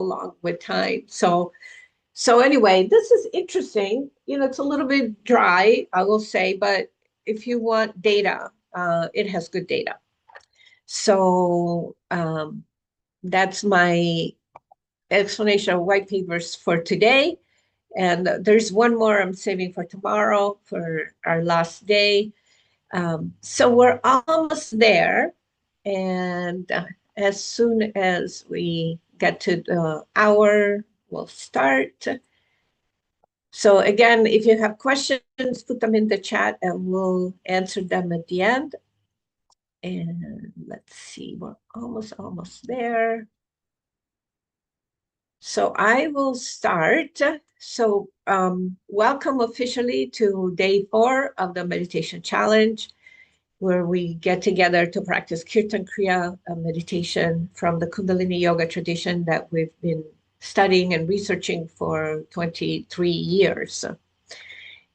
along with time. So anyway, this is interesting. It's a little bit dry, I will say, but if you want data, it has good data. So that's my explanation of white papers for today. And there's one more I'm saving for tomorrow for our last day. So we're almost there. And as soon as we get to the hour, we'll start. So again, if you have questions, put them in the chat and we'll answer them at the end. And let's see, we're almost there. So I will start. So welcome officially to day 4 of the meditation challenge, where we get together to practice Kirtan Kriya meditation from the Kundalini Yoga tradition that we've been studying and researching for 23 years.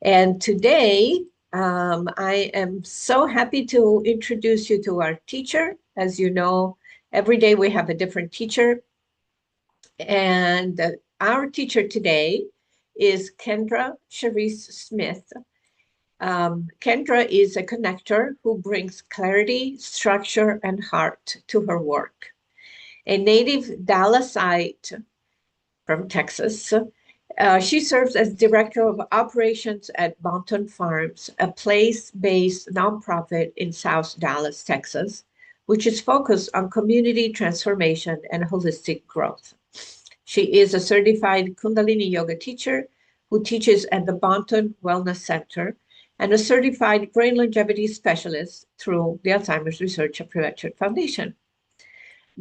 And today, I am so happy to introduce you to our teacher. As you know, every day we have a different teacher. And our teacher today is Kendra Charisse Smith. Kendra is a connector who brings clarity, structure, and heart to her work. A native Dallasite from Texas, she serves as director of operations at Bonton Farms, a place-based nonprofit in South Dallas, Texas, which is focused on community transformation and holistic growth. She is a certified Kundalini Yoga teacher who teaches at the Bonton Wellness Center and a certified brain longevity specialist through the Alzheimer's Research and Prevention Foundation.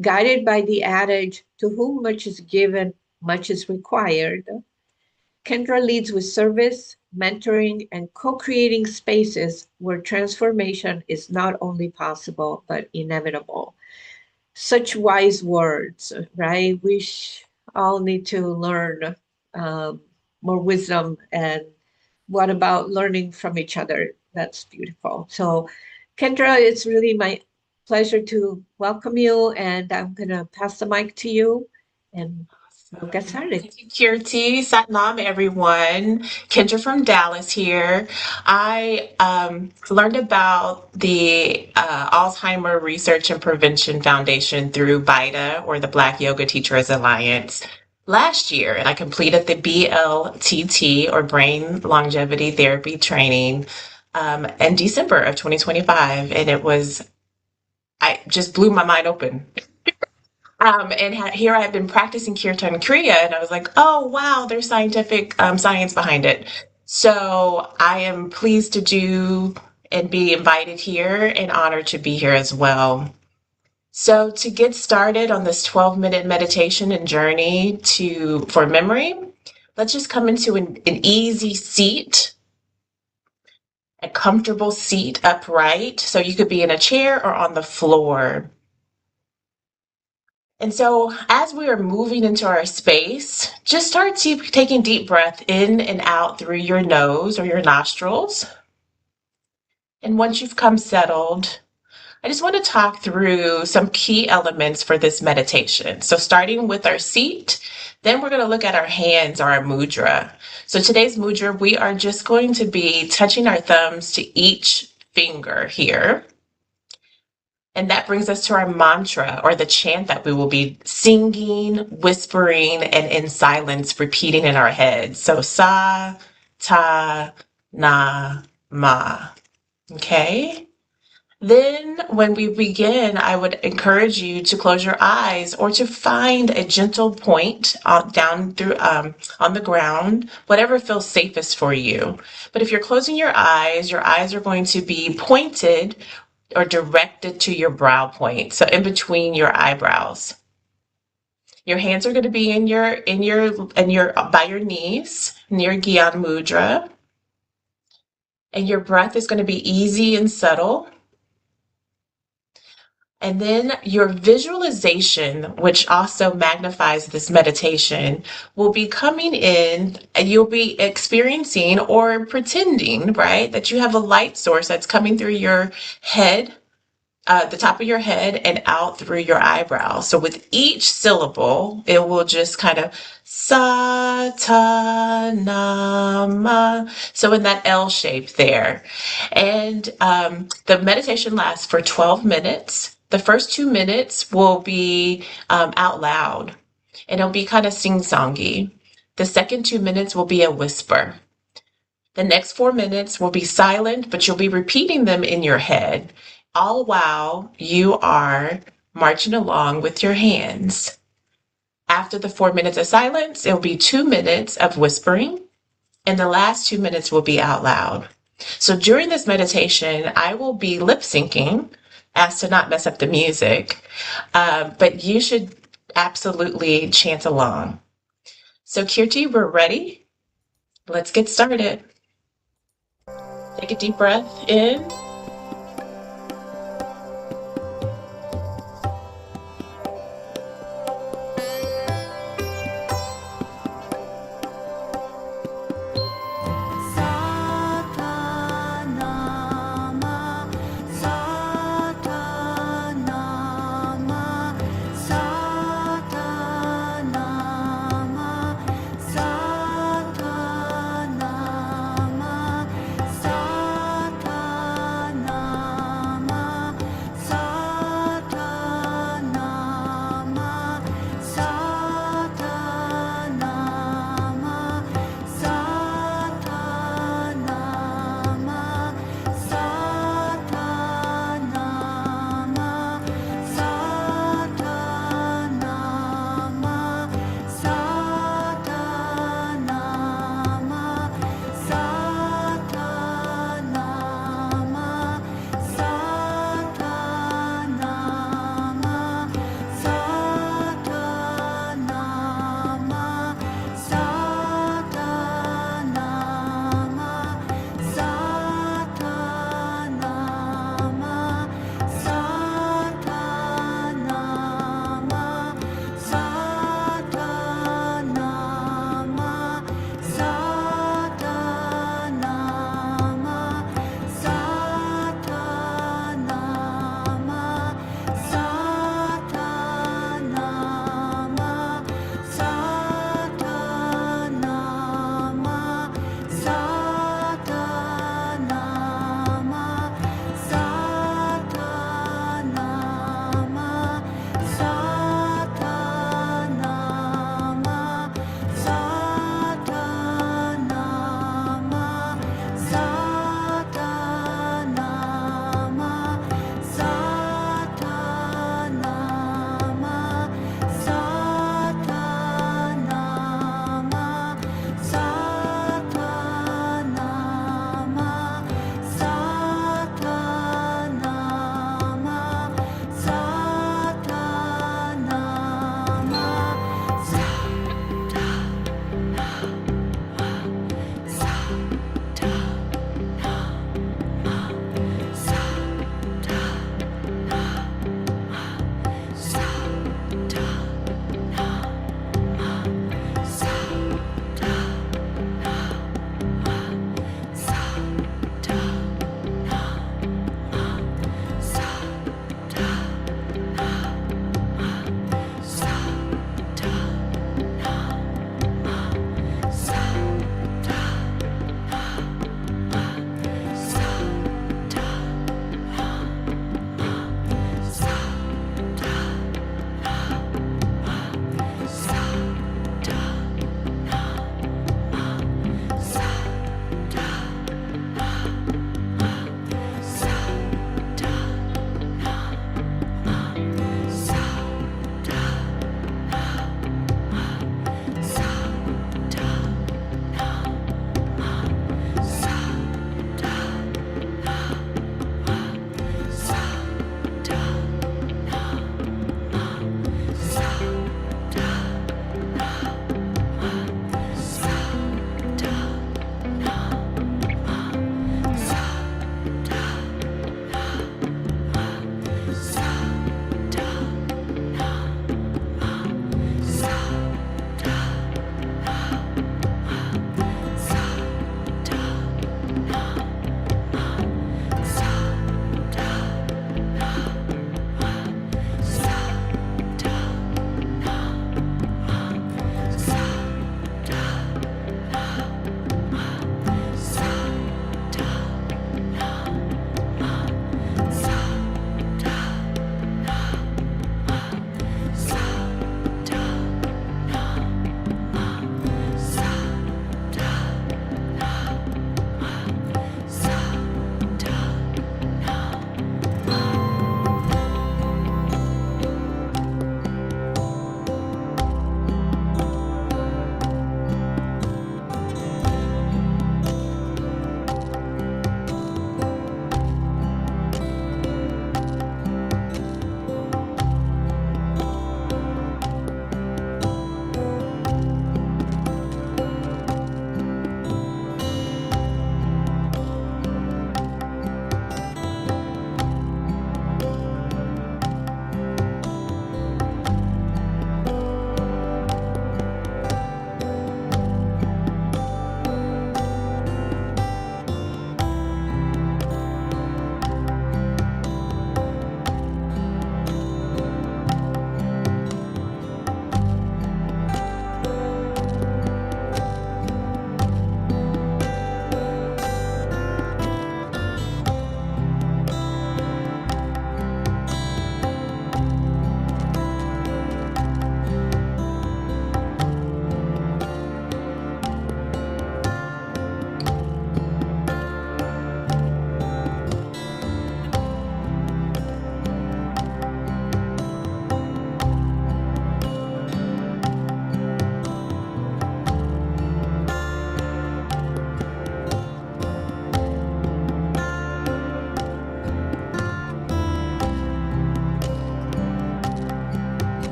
Guided by the adage, to whom much is given, much is required, Kendra leads with service, mentoring, and co-creating spaces where transformation is not only possible, but inevitable. Such wise words, right? We all need to learn more wisdom. And what about learning from each other? That's beautiful. So Kendra, it's really my pleasure to welcome you, and I'm going to pass the mic to you and we'll get started. Thank you, Kirti. Satnam, everyone. Kendra from Dallas here. I learned about the Alzheimer Research and Prevention Foundation through BIDA, or the Black Yoga Teachers Alliance, last year, and I completed the BLTT, or Brain Longevity Therapy Training, in December of 2025, and I just blew my mind open. Here I have been practicing Kirtan Kriya, and I was like, oh, wow, there's scientific science behind it. So I am pleased to do and be invited here and honored to be here as well. So to get started on this 12-minute meditation and journey for memory, let's just come into an easy seat, a comfortable seat upright. So you could be in a chair or on the floor. And so as we are moving into our space, just start taking deep breath in and out through your nose or your nostrils. And once you've come settled, I just want to talk through some key elements for this meditation. So starting with our seat, then we're going to look at our hands, or our mudra. So today's mudra, we are just going to be touching our thumbs to each finger here. And that brings us to our mantra, or the chant that we will be singing, whispering, and in silence repeating in our heads. So sa, ta, na, ma. Okay? Then when we begin, I would encourage you to close your eyes or to find a gentle point down through on the ground, whatever feels safest for you. But if you're closing your eyes are going to be pointed or directed to your brow point, so in between your eyebrows. Your hands are going to be by your knees near Gyan Mudra, and your breath is going to be easy and subtle. And then your visualization, which also magnifies this meditation, will be coming in, and you'll be experiencing or pretending, right, that you have a light source that's coming through your head the top of your head and out through your eyebrows. So with each syllable, it will just kind of sa ta na ma. So in that L shape there. And the meditation lasts for 12 minutes. The first 2 minutes will be out loud, and it'll be kind of sing-songy. The second 2 minutes will be a whisper. The next 4 minutes will be silent, but you'll be repeating them in your head, all while you are marching along with your hands. After the 4 minutes of silence, it'll be 2 minutes of whispering, and the last 2 minutes will be out loud. So during this meditation, I will be lip syncing as to not mess up the music, but you should absolutely chant along. So Kirti, we're ready. Let's get started. Take a deep breath in.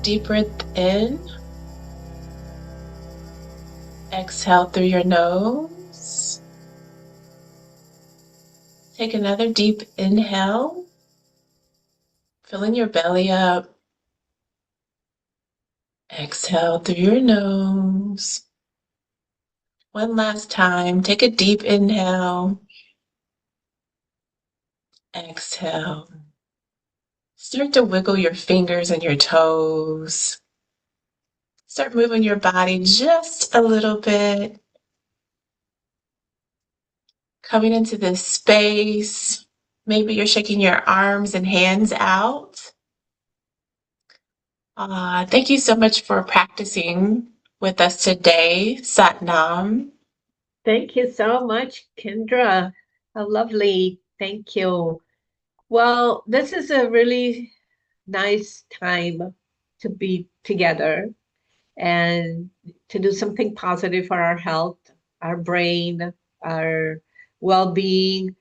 deep breath in. Exhale through your nose. Take another deep inhale. Filling your belly up. Exhale through your nose. One last time, take a deep inhale. Exhale. Start to wiggle your fingers and your toes. Start moving your body just a little bit. Coming into this space. Maybe you're shaking your arms and hands out. Thank you so much for practicing with us today, Satnam. Thank you so much, Kendra. How lovely. Thank you. Well, this is a really nice time to be together and to do something positive for our health, our brain, our well-being,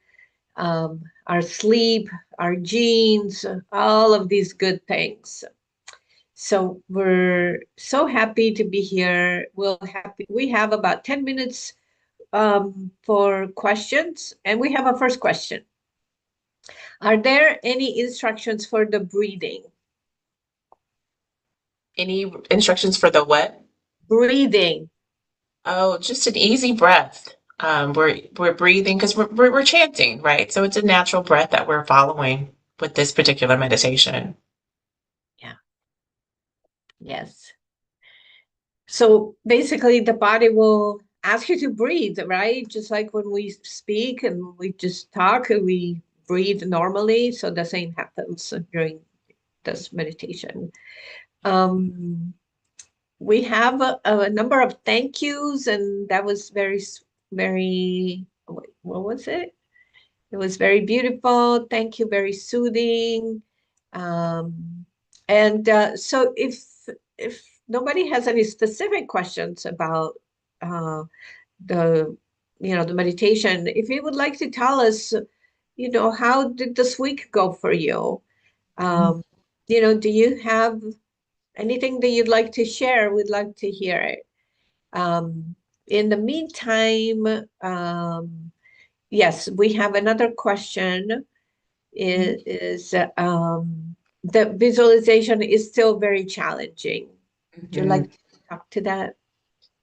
our sleep, our genes, all of these good things. So we're so happy to be here. We have about 10 minutes for questions, and we have a first question. Are there any instructions for the breathing? Any instructions for the what? Breathing. Oh, just an easy breath. We're breathing because we're chanting, right? So it's a natural breath that we're following with this particular meditation. Yeah. Yes. So basically, the body will ask you to breathe, right? Just like when we speak and we just talk, we breathe normally. So the same happens during this meditation. We have a number of thank yous, and that was very, what was it? It was very beautiful. Thank you, very soothing. Um, and so if nobody has any specific questions about the the meditation, if you would like to tell us, how did this week go for you? Um, do you have anything that you'd like to share? We'd like to hear it. In the meantime, yes, we have another question. Is the visualization is still very challenging. Would you like to talk to that?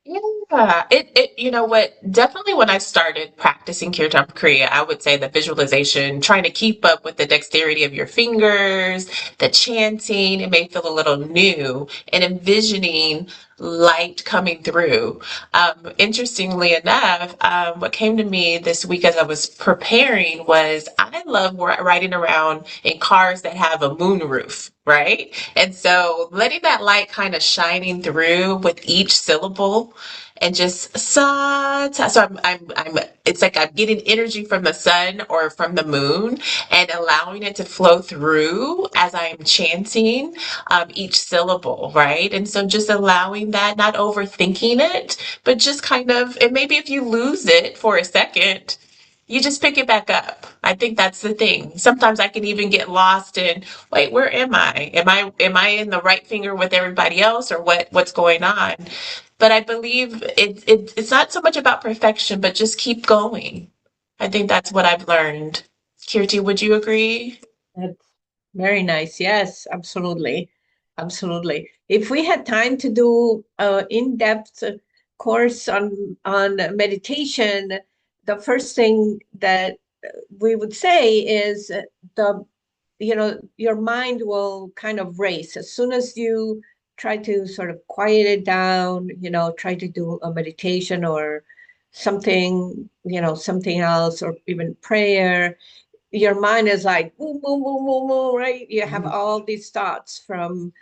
Yeah, it you know what, definitely when I started practicing Kirtan Kriya, I would say the visualization, trying to keep up with the dexterity of your fingers, the chanting, it may feel a little new, and envisioning light coming through. Interestingly enough, what came to me this week as I was preparing was I love riding around in cars that have a moon roof, right? And so letting that light kind of shining through with each syllable and just so I'm it's like I'm getting energy from the sun or from the moon and allowing it to flow through as I'm chanting each syllable, right? And so just allowing that, not overthinking it, but just kind of, and maybe if you lose it for a second, you just pick it back up. I think that's the thing. Sometimes I can even get lost in, wait, where am I? Am I in the right finger with everybody else, or what's going on? But I believe it's not so much about perfection, but just keep going. I think that's what I've learned. Kirti, would you agree? That's very nice. Yes, absolutely. Absolutely. If we had time to do an in-depth course on meditation, the first thing that we would say is the your mind will kind of race as soon as you try to sort of quiet it down, try to do a meditation or something, something else, or even prayer. Your mind is like boom, boom, boom, boom, boom, right? You have all these thoughts from,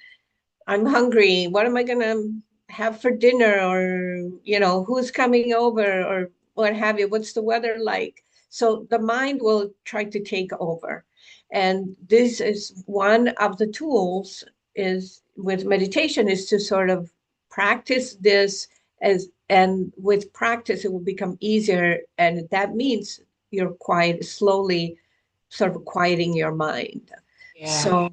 I'm hungry, what am I gonna have for dinner, or who's coming over, or what have you, what's the weather like? So the mind will try to take over, and this is one of the tools is with meditation, is to sort of practice this, and with practice it will become easier, and that means you're slowly sort of quieting your mind. Yeah. So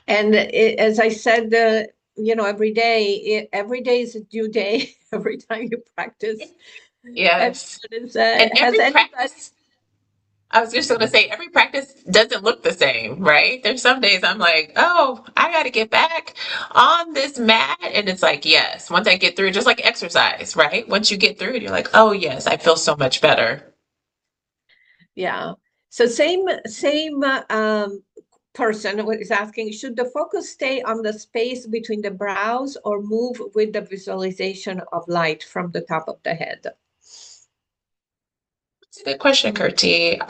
And as I said, every day is a due day every time you practice. Yes. Everyone is, And has every anybody? practice, I was just going to say, every practice doesn't look the same, right? There's some days I'm like, oh, I got to get back on this mat. And it's like, yes, once I get through it, just like exercise, right? Once you get through it, you're like, oh, yes, I feel so much better. Yeah. So same person is asking, should the focus stay on the space between the brows or move with the visualization of light from the top of the head? It's a good question, Kurti.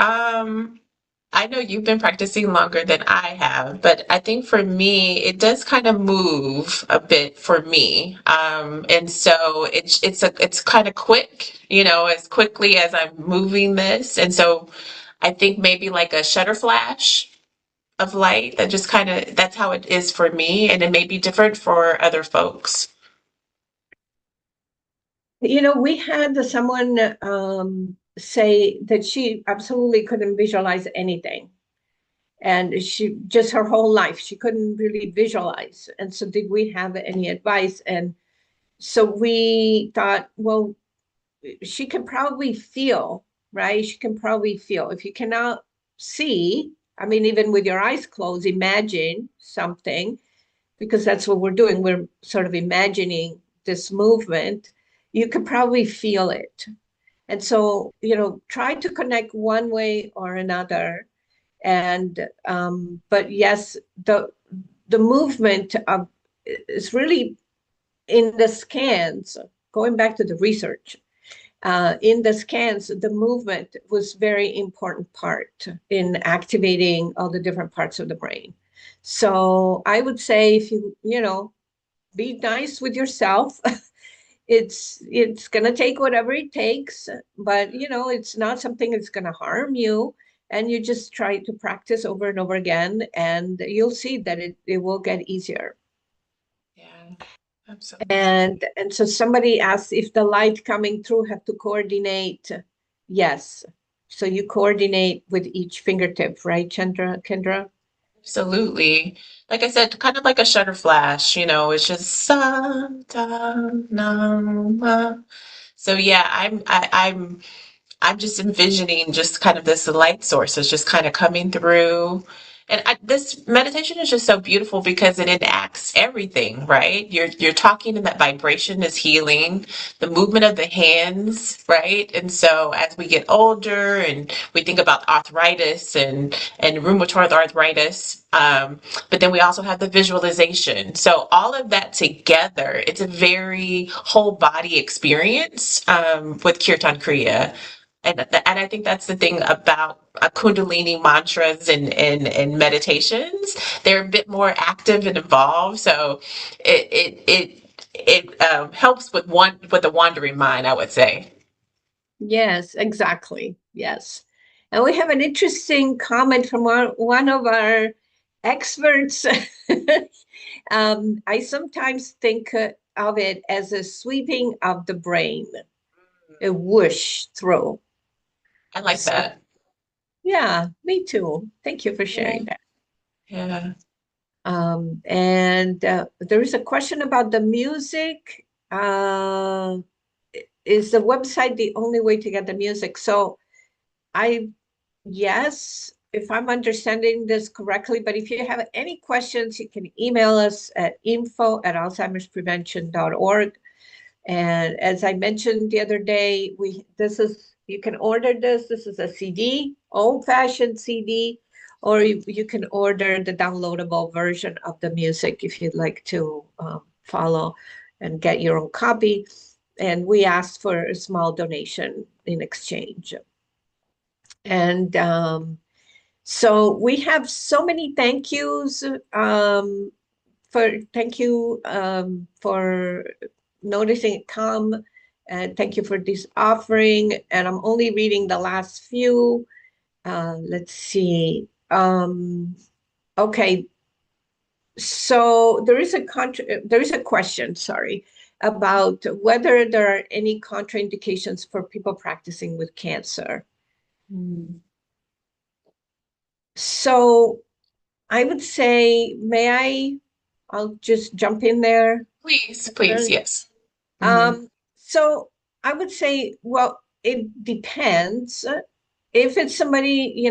I know you've been practicing longer than I have, but I think for me, it does kind of move a bit for me. And so it's kind of quick, as quickly as I'm moving this. And so I think maybe like a shutter flash of light that just kind of that's how it is for me, and it may be different for other folks. We had someone say that she absolutely couldn't visualize anything. And she just her whole life, she couldn't really visualize. And so did we have any advice? And so we thought, well, she can probably feel, right? She can probably feel. If you cannot see, I mean, even with your eyes closed, imagine something, because that's what we're doing. We're sort of imagining this movement. You could probably feel it. And so, try to connect one way or another. And but yes, the movement of is really in the scans, going back to the research, in the scans, the movement was very important part in activating all the different parts of the brain. So I would say, if be nice with yourself. It's going to take whatever it takes, but it's not something that's going to harm you. And you just try to practice over and over again, and you'll see that it will get easier. Yeah, absolutely. And so somebody asked if the light coming through have to coordinate. Yes. So you coordinate with each fingertip, right, Kendra? Absolutely. Like I said, kind of like a shutter flash, it's just sa da na ma. So yeah, I'm just envisioning just kind of this light source is just kind of coming through. And this meditation is just so beautiful because it enacts everything, right? You're talking and that vibration is healing, the movement of the hands, right? And so as we get older and we think about arthritis and rheumatoid arthritis, but then we also have the visualization. So all of that together, it's a very whole body experience with Kirtan Kriya. And I think that's the thing about Kundalini mantras and meditations. They're a bit more active and involved, so it helps with the wandering mind, I would say. Yes, exactly. Yes. And we have an interesting comment from one of our experts. I sometimes think of it as a sweeping of the brain, a whoosh through. I like So, that. yeah, me too. Thank you for Yeah, sharing that. yeah. And there is a question about the music. Is the website the only way to get the music? So I yes, if I'm understanding this correctly, but if you have any questions, you can email us at info@alzheimersprevention.org. And as I mentioned the other day, you can order this. This is a CD, old-fashioned CD, or you can order the downloadable version of the music if you'd like to follow and get your own copy. And we ask for a small donation in exchange. And so we have so many thank yous. Thank you for noticing it come, and thank you for this offering. And I'm only reading the last few. Let's see. Okay, so there is a question, sorry, about whether there are any contraindications for people practicing with cancer. Mm. So I would say, I'll just jump in there. Please, yes. So I would say, well, it depends. If it's somebody,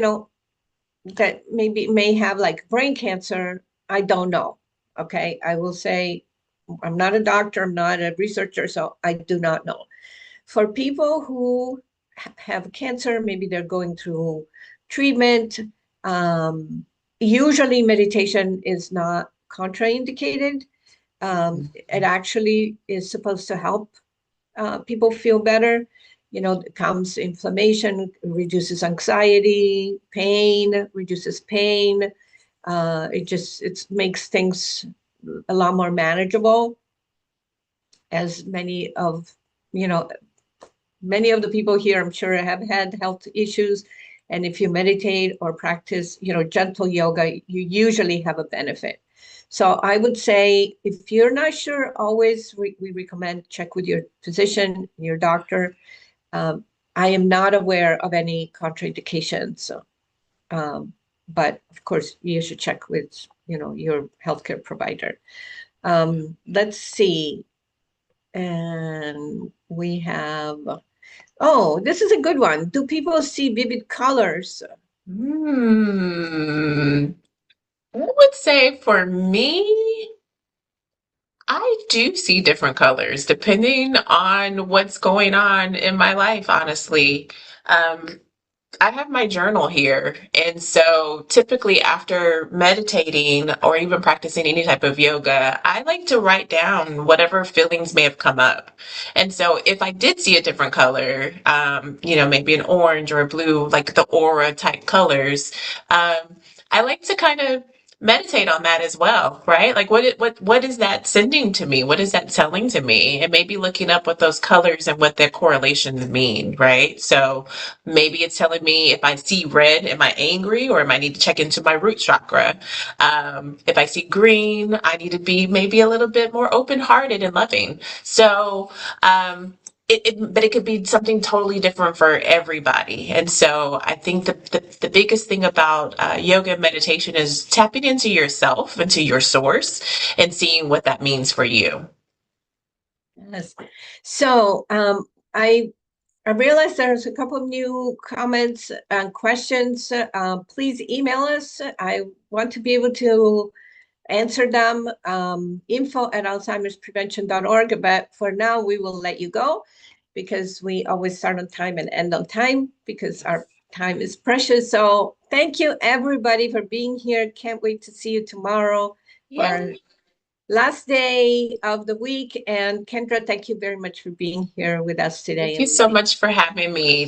that maybe may have like brain cancer, I don't know. Okay. I will say I'm not a doctor, I'm not a researcher, so I do not know. For people who have cancer, maybe they're going through treatment. Usually meditation is not contraindicated. It actually is supposed to help people feel better. It calms inflammation, reduces anxiety, pain, reduces pain. It makes things a lot more manageable. As you know, many of the people here, I'm sure, have had health issues. And if you meditate or practice, gentle yoga, you usually have a benefit. So I would say if you're not sure, always we recommend check with your physician, your doctor. I am not aware of any contraindications. So, but of course, you should check with, your healthcare provider. Let's see. And we have, oh, this is a good one. Do people see vivid colors? I would say for me, I do see different colors depending on what's going on in my life, honestly. Um, I have my journal here. And so typically after meditating or even practicing any type of yoga, I like to write down whatever feelings may have come up. And so if I did see a different color, maybe an orange or a blue, like the aura type colors, I like to kind of meditate on that as well, right? Like what is that sending to me? What is that telling to me? And maybe looking up what those colors and what their correlations mean, right? So maybe it's telling me if I see red, am I angry or am I need to check into my root chakra? If I see green, I need to be maybe a little bit more open-hearted and loving. So but it could be something totally different for everybody. And so I think the biggest thing about yoga and meditation is tapping into yourself, into your source, and seeing what that means for you. Yes. So I realized there's a couple of new comments and questions. Please email us. I want to be able to answer them. info@alzheimersprevention.org. But for now, we will let you go because we always start on time and end on time because our time is precious. So thank you, everybody, for being here. Can't wait to see you tomorrow for our last day of the week. And Kendra, thank you very much for being here with us today. Thank you so much for having me.